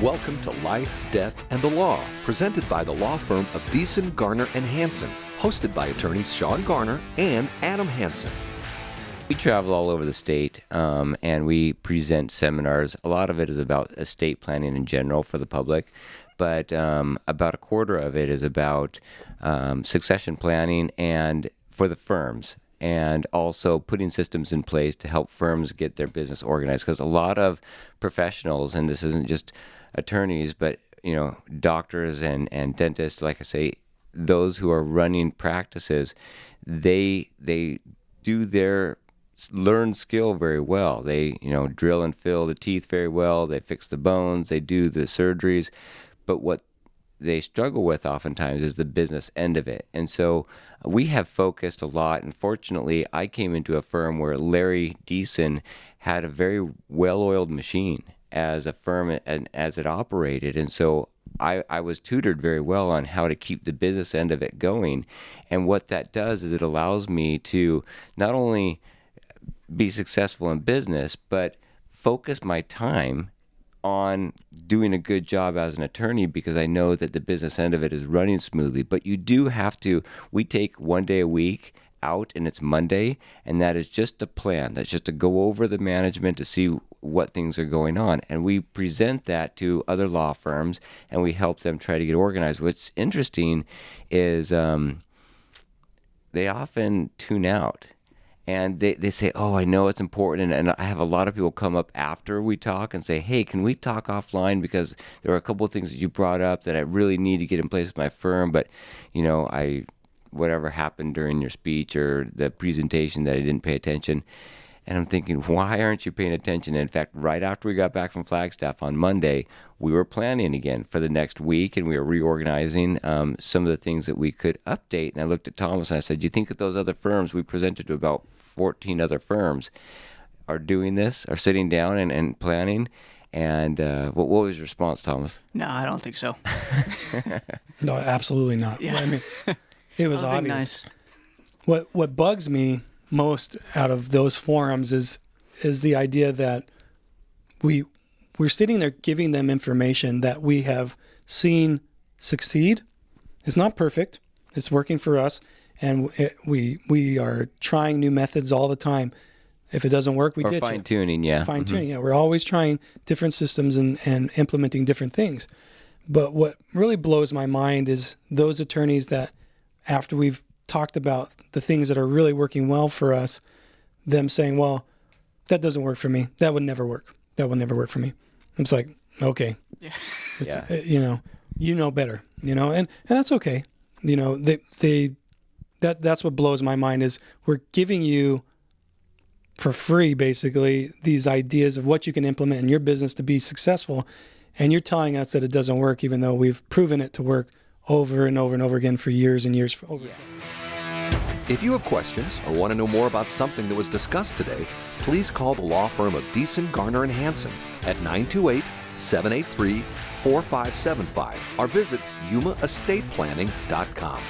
Welcome to Life, Death, and the Law, presented by the law firm of Deason, Garner, and Hansen, hosted by attorneys Shawn Garner and Adam Hansen. We travel all over the state, and we present seminars. A lot of it is about estate planning in general for the public, but about a quarter of it is about succession planning and for the firms, and also putting systems in place to help firms get their business organized. Because a lot of professionals, and this isn't just attorneys, but doctors and dentists, like I say, those who are running practices, they do their learned skill very well. They drill and fill the teeth very well. They fix the bones. They do the surgeries. But what they struggle with oftentimes is the business end of it. And so we have focused a lot. And fortunately, I came into a firm where Larry Deason had a very well-oiled machine as a firm and as it operated. And so I was tutored very well on how to keep the business end of it going. And what that does is it allows me to not only be successful in business, but focus my time on doing a good job as an attorney, because I know that the business end of it is running smoothly. But you do have to, we take one day a week out, and it's Monday, and that is just a plan. That's just to go over the management to see what things are going on. And we present that to other law firms, and we help them try to get organized. What's interesting is they often tune out. And they say, oh, I know it's important. And I have a lot of people come up after we talk and say, hey, can we talk offline? Because there are a couple of things that you brought up that I really need to get in place with my firm. But, whatever happened during your speech or the presentation that I didn't pay attention. And I'm thinking, why aren't you paying attention? And in fact, right after we got back from Flagstaff on Monday, we were planning again for the next week, and we were reorganizing some of the things that we could update. And I looked at Thomas and I said, do you think that those other firms, we presented to about 14 other firms, are doing this, are sitting down and planning? And what was your response, Thomas? No, I don't think so. No, absolutely not. Yeah. I mean, it was obvious. Nice. What bugs me most out of those forums is the idea that we're sitting there giving them information that we have seen succeed. It's not perfect. It's working for us, and we are trying new methods all the time. If it doesn't work, we ditch it. Fine-tuning, yeah. Fine-tuning, yeah. We're always trying different systems and implementing different things. But what really blows my mind is those attorneys that, after we've talked about the things that are really working well for us, them saying, well, that doesn't work for me. That would never work. That will never work for me. It's like, okay. Yeah. You know better, and that's okay. That's what blows my mind is we're giving you for free, basically, these ideas of what you can implement in your business to be successful. And you're telling us that it doesn't work, even though we've proven it to work over and over and over again for years and years. If you have questions or want to know more about something that was discussed today, please call the law firm of Deason, Garner, and Hansen at 928-783-4575 or visit yumaestateplanning.com.